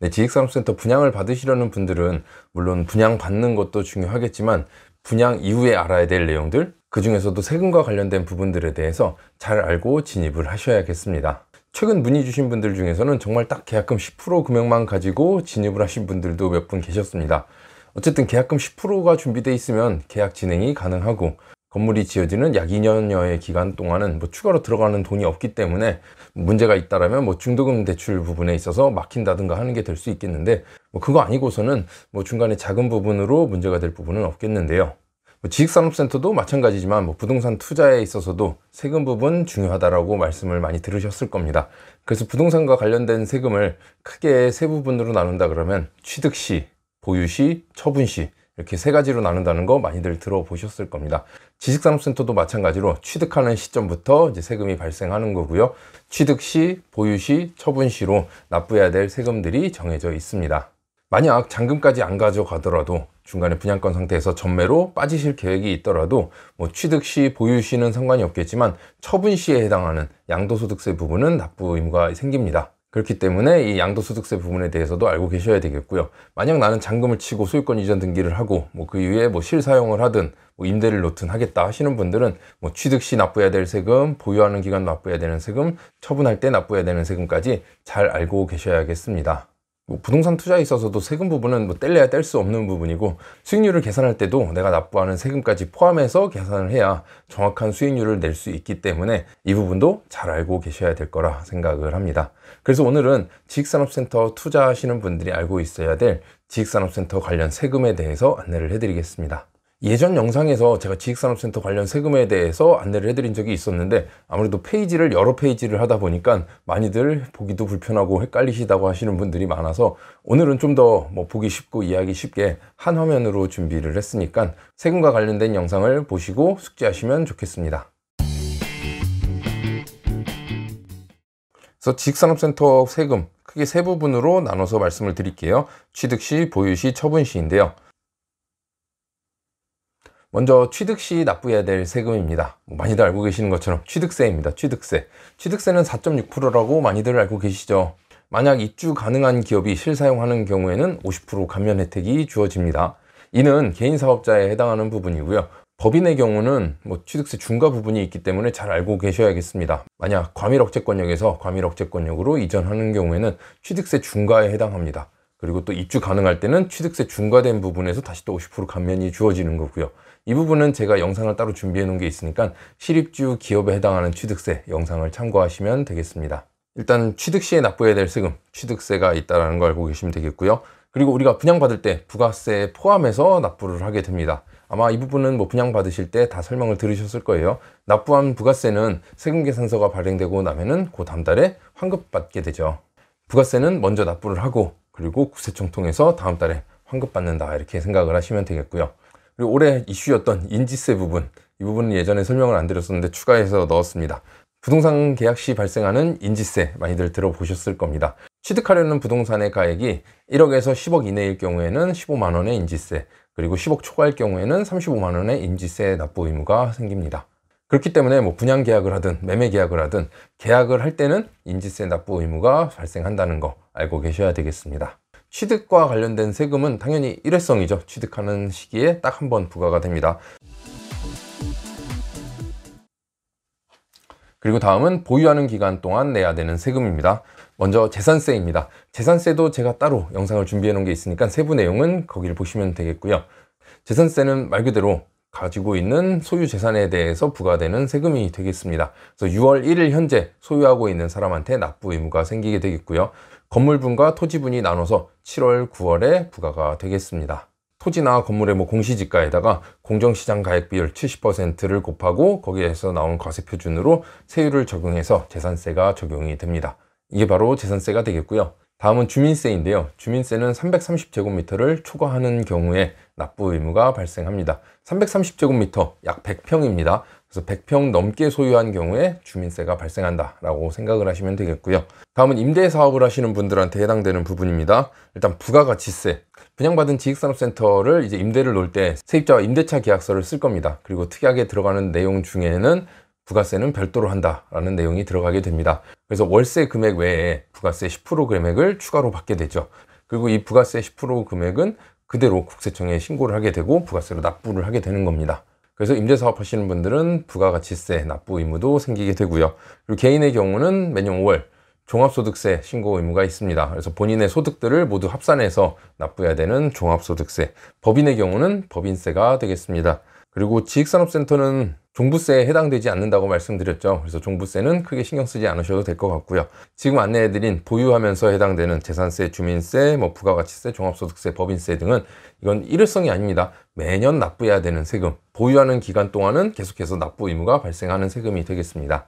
네, 지식산업센터 분양을 받으시려는 분들은 물론 분양 받는 것도 중요하겠지만 분양 이후에 알아야 될 내용들, 그 중에서도 세금과 관련된 부분들에 대해서 잘 알고 진입을 하셔야겠습니다. 최근 문의 주신 분들 중에서는 정말 딱 계약금 10% 금액만 가지고 진입을 하신 분들도 몇 분 계셨습니다. 어쨌든 계약금 10%가 준비되어 있으면 계약 진행이 가능하고, 건물이 지어지는 약 2년여의 기간 동안은 추가로 들어가는 돈이 없기 때문에 문제가 있다라면 중도금 대출 부분에 있어서 막힌다든가 하는 게 될 수 있겠는데, 그거 아니고서는 중간에 작은 부분으로 문제가 될 부분은 없겠는데요. 지식산업센터도 마찬가지지만 부동산 투자에 있어서도 세금 부분 중요하다라고 말씀을 많이 들으셨을 겁니다. 그래서 부동산과 관련된 세금을 크게 세 부분으로 나눈다 그러면 취득시, 보유시, 처분시, 이렇게 세 가지로 나눈다는 거 많이들 들어보셨을 겁니다. 지식산업센터도 마찬가지로 취득하는 시점부터 이제 세금이 발생하는 거고요. 취득시, 보유시, 처분시로 납부해야 될 세금들이 정해져 있습니다. 만약 잔금까지 안 가져가더라도 중간에 분양권 상태에서 전매로 빠지실 계획이 있더라도 취득시, 보유시는 상관이 없겠지만 처분시에 해당하는 양도소득세 부분은 납부 의무가 생깁니다. 그렇기 때문에 이 양도소득세 부분에 대해서도 알고 계셔야 되겠고요. 만약 나는 잔금을 치고 소유권 이전 등기를 하고 그 이후에 실사용을 하든 임대를 놓든 하겠다 하시는 분들은 취득 시 납부해야 될 세금, 보유하는 기간 납부해야 되는 세금, 처분할 때 납부해야 되는 세금까지 잘 알고 계셔야겠습니다. 부동산 투자에 있어서도 세금 부분은 뗄래야 뗄 수 없는 부분이고, 수익률을 계산할 때도 내가 납부하는 세금까지 포함해서 계산을 해야 정확한 수익률을 낼 수 있기 때문에 이 부분도 잘 알고 계셔야 될 거라 생각을 합니다. 그래서 오늘은 지식산업센터 투자하시는 분들이 알고 있어야 될 지식산업센터 관련 세금에 대해서 안내를 해드리겠습니다. 예전 영상에서 제가 지식산업센터 관련 세금에 대해서 안내를 해드린 적이 있었는데, 아무래도 페이지를 여러 페이지를 하다 보니까 많이들 보기도 불편하고 헷갈리시다고 하시는 분들이 많아서 오늘은 좀 더 보기 쉽고 이해하기 쉽게 한 화면으로 준비를 했으니까 세금과 관련된 영상을 보시고 숙지하시면 좋겠습니다. 그래서 지식산업센터 세금 크게 세 부분으로 나눠서 말씀을 드릴게요. 취득시, 보유시, 처분시인데요. 먼저 취득시 납부해야 될 세금입니다. 많이들 알고 계시는 것처럼 취득세입니다. 취득세는 4.6%라고 많이들 알고 계시죠. 만약 입주 가능한 기업이 실사용하는 경우에는 50% 감면 혜택이 주어집니다. 이는 개인 사업자에 해당하는 부분이고요. 법인의 경우는 취득세 중과 부분이 있기 때문에 잘 알고 계셔야겠습니다. 만약 과밀억제권역에서 과밀억제권역으로 이전하는 경우에는 취득세 중과에 해당합니다. 그리고 또 입주 가능할 때는 취득세 중과된 부분에서 다시 또 50% 감면이 주어지는 거고요. 이 부분은 제가 영상을 따로 준비해 놓은 게 있으니까 실입주 기업에 해당하는 취득세 영상을 참고하시면 되겠습니다. 일단 취득시에 납부해야 될 세금, 취득세가 있다는 걸 알고 계시면 되겠고요. 그리고 우리가 분양받을 때 부가세 포함해서 납부를 하게 됩니다. 아마 이 부분은 분양받으실 때 다 설명을 들으셨을 거예요. 납부한 부가세는 세금계산서가 발행되고 나면은 그 다음 달에 환급받게 되죠. 부가세는 먼저 납부를 하고 그리고 국세청 통해서 다음 달에 환급받는다, 이렇게 생각을 하시면 되겠고요. 그리고 올해 이슈였던 인지세 부분, 이 부분은 예전에 설명을 안 드렸었는데 추가해서 넣었습니다. 부동산 계약 시 발생하는 인지세 많이들 들어보셨을 겁니다. 취득하려는 부동산의 가액이 1억에서 10억 이내일 경우에는 15만 원의 인지세, 그리고 10억 초과일 경우에는 35만 원의 인지세 납부 의무가 생깁니다. 그렇기 때문에 분양 계약을 하든 매매 계약을 하든 계약을 할 때는 인지세 납부 의무가 발생한다는 거 알고 계셔야 되겠습니다. 취득과 관련된 세금은 당연히 일회성이죠. 취득하는 시기에 딱 한 번 부과가 됩니다. 그리고 다음은 보유하는 기간 동안 내야 되는 세금입니다. 먼저 재산세입니다. 재산세도 제가 따로 영상을 준비해 놓은 게 있으니까 세부 내용은 거기를 보시면 되겠고요. 재산세는 말 그대로 가지고 있는 소유 재산에 대해서 부과되는 세금이 되겠습니다. 그래서 6월 1일 현재 소유하고 있는 사람한테 납부 의무가 생기게 되겠고요. 건물분과 토지분이 나눠서 7월, 9월에 부과가 되겠습니다. 토지나 건물의 공시지가에다가 공정시장 가액 비율 70%를 곱하고 거기에서 나온 과세 표준으로 세율을 적용해서 재산세가 적용이 됩니다. 이게 바로 재산세가 되겠고요. 다음은 주민세인데요. 주민세는 330제곱미터를 초과하는 경우에 납부 의무가 발생합니다. 330제곱미터 약 100평입니다. 그래서 100평 넘게 소유한 경우에 주민세가 발생한다라고 생각을 하시면 되겠고요. 다음은 임대사업을 하시는 분들한테 해당되는 부분입니다. 일단 부가가치세. 분양받은 지식산업센터를 이제 임대를 놓을 때 세입자와 임대차 계약서를 쓸 겁니다. 그리고 특이하게 들어가는 내용 중에는 부가세는 별도로 한다라는 내용이 들어가게 됩니다. 그래서 월세 금액 외에 부가세 10% 금액을 추가로 받게 되죠. 그리고 이 부가세 10% 금액은 그대로 국세청에 신고를 하게 되고 부가세로 납부를 하게 되는 겁니다. 그래서 임대사업 하시는 분들은 부가가치세 납부 의무도 생기게 되고요. 그리고 개인의 경우는 매년 5월 종합소득세 신고 의무가 있습니다. 그래서 본인의 소득들을 모두 합산해서 납부해야 되는 종합소득세, 법인의 경우는 법인세가 되겠습니다. 그리고 지익산업센터는 종부세에 해당되지 않는다고 말씀드렸죠. 그래서 종부세는 크게 신경 쓰지 않으셔도 될 것 같고요. 지금 안내해드린 보유하면서 해당되는 재산세, 주민세, 부가가치세, 종합소득세, 법인세 등은 이건 일회성이 아닙니다. 매년 납부해야 되는 세금, 보유하는 기간 동안은 계속해서 납부 의무가 발생하는 세금이 되겠습니다.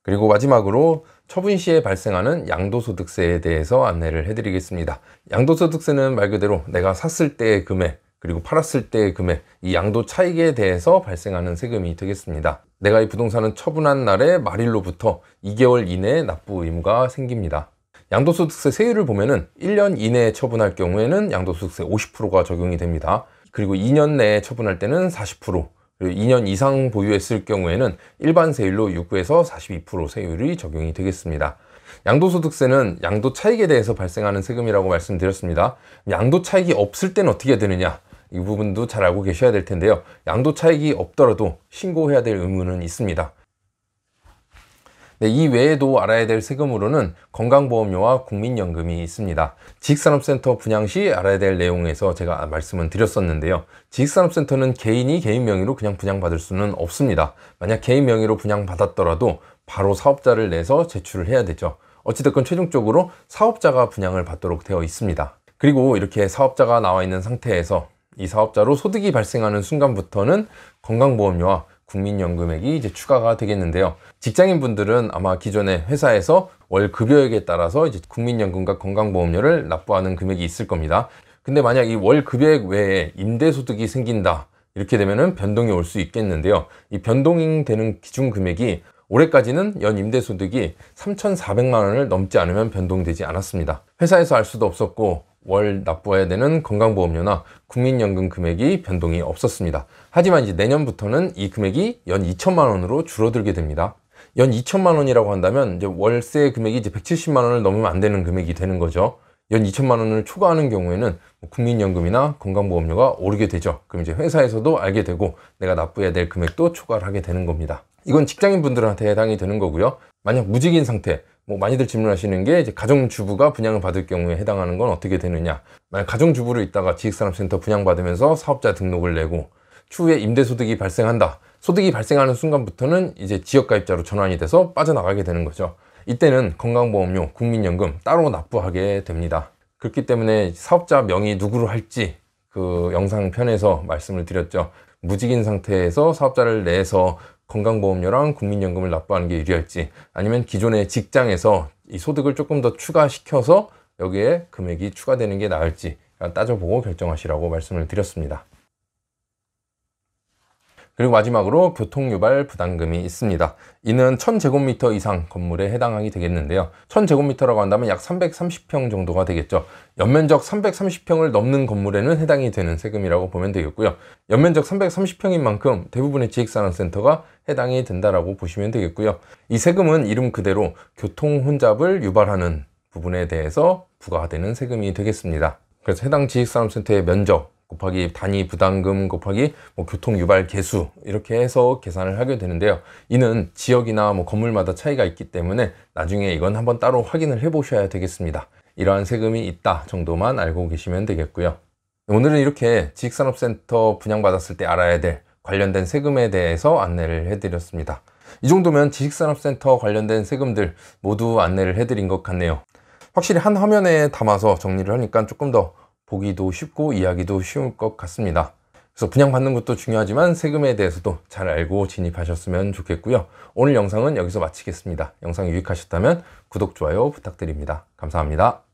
그리고 마지막으로 처분 시에 발생하는 양도소득세에 대해서 안내를 해드리겠습니다. 양도소득세는 말 그대로 내가 샀을 때의 금액, 그리고 팔았을 때의 금액, 이 양도 차익에 대해서 발생하는 세금이 되겠습니다. 내가 이 부동산은 처분한 날의 말일로부터 2개월 이내에 납부 의무가 생깁니다. 양도소득세 세율을 보면은 1년 이내에 처분할 경우에는 양도소득세 50%가 적용이 됩니다. 그리고 2년 내에 처분할 때는 40%, 그리고 2년 이상 보유했을 경우에는 일반 세율로 6에서 42% 세율이 적용이 되겠습니다. 양도소득세는 양도 차익에 대해서 발생하는 세금이라고 말씀드렸습니다. 양도 차익이 없을 때는 어떻게 되느냐? 이 부분도 잘 알고 계셔야 될 텐데요. 양도 차익이 없더라도 신고해야 될 의무는 있습니다. 네, 이 외에도 알아야 될 세금으로는 건강보험료와 국민연금이 있습니다. 지익산업센터 분양 시 알아야 될 내용에서 제가 말씀을 드렸었는데요. 지익산업센터는 개인이 개인 명의로 그냥 분양받을 수는 없습니다. 만약 개인 명의로 분양받았더라도 바로 사업자를 내서 제출을 해야 되죠. 어찌됐건 최종적으로 사업자가 분양을 받도록 되어 있습니다. 그리고 이렇게 사업자가 나와 있는 상태에서 이 사업자로 소득이 발생하는 순간부터는 건강보험료와 국민연금액이 이제 추가가 되겠는데요. 직장인 분들은 아마 기존에 회사에서 월 급여액에 따라서 이제 국민연금과 건강보험료를 납부하는 금액이 있을 겁니다. 근데 만약 이 월 급여액 외에 임대소득이 생긴다, 이렇게 되면은 변동이 올 수 있겠는데요. 이 변동되는 기준 금액이 올해까지는 연 임대소득이 3,400만 원을 넘지 않으면 변동되지 않았습니다. 회사에서 알 수도 없었고 월 납부해야 되는 건강보험료나 국민연금 금액이 변동이 없었습니다. 하지만 이제 내년부터는 이 금액이 연 2천만 원으로 줄어들게 됩니다. 연 2천만 원이라고 한다면 이제 월세 금액이 이제 170만 원을 넘으면 안 되는 금액이 되는 거죠. 연 2천만 원을 초과하는 경우에는 국민연금이나 건강보험료가 오르게 되죠. 그럼 이제 회사에서도 알게 되고 내가 납부해야 될 금액도 초과를 하게 되는 겁니다. 이건 직장인 분들한테 해당이 되는 거고요. 만약 무직인 상태, 많이들 질문하시는 게 이제 가정주부가 분양을 받을 경우에 해당하는 건 어떻게 되느냐. 만약 가정주부로 있다가 지익산업센터 분양받으면서 사업자 등록을 내고 추후에 임대소득이 발생한다. 소득이 발생하는 순간부터는 이제 지역가입자로 전환이 돼서 빠져나가게 되는 거죠. 이때는 건강보험료, 국민연금 따로 납부하게 됩니다. 그렇기 때문에 사업자 명의 누구로 할지 그 영상편에서 말씀을 드렸죠. 무직인 상태에서 사업자를 내서 건강보험료랑 국민연금을 납부하는 게 유리할지, 아니면 기존의 직장에서 이 소득을 조금 더 추가시켜서 여기에 금액이 추가되는 게 나을지 따져보고 결정하시라고 말씀을 드렸습니다. 그리고 마지막으로 교통유발 부담금이 있습니다. 이는 1000제곱미터 이상 건물에 해당하게 되겠는데요. 1000제곱미터라고 한다면 약 330평 정도가 되겠죠. 연면적 330평을 넘는 건물에는 해당이 되는 세금이라고 보면 되겠고요. 연면적 330평인 만큼 대부분의 지익산업센터가 해당이 된다라고 보시면 되겠고요. 이 세금은 이름 그대로 교통혼잡을 유발하는 부분에 대해서 부과되는 세금이 되겠습니다. 그래서 해당 지익산업센터의 면적 곱하기 단위 부담금 곱하기 교통유발 개수, 이렇게 해서 계산을 하게 되는데요. 이는 지역이나 건물마다 차이가 있기 때문에 나중에 이건 한번 따로 확인을 해 보셔야 되겠습니다. 이러한 세금이 있다 정도만 알고 계시면 되겠고요. 오늘은 이렇게 지익산업센터 분양받았을 때 알아야 될 관련된 세금에 대해서 안내를 해드렸습니다. 이 정도면 지익산업센터 관련된 세금들 모두 안내를 해드린 것 같네요. 확실히 한 화면에 담아서 정리를 하니까 조금 더 보기도 쉽고 이해하기도 쉬울 것 같습니다. 그래서 분양받는 것도 중요하지만 세금에 대해서도 잘 알고 진입하셨으면 좋겠고요. 오늘 영상은 여기서 마치겠습니다. 영상이 유익하셨다면 구독, 좋아요 부탁드립니다. 감사합니다.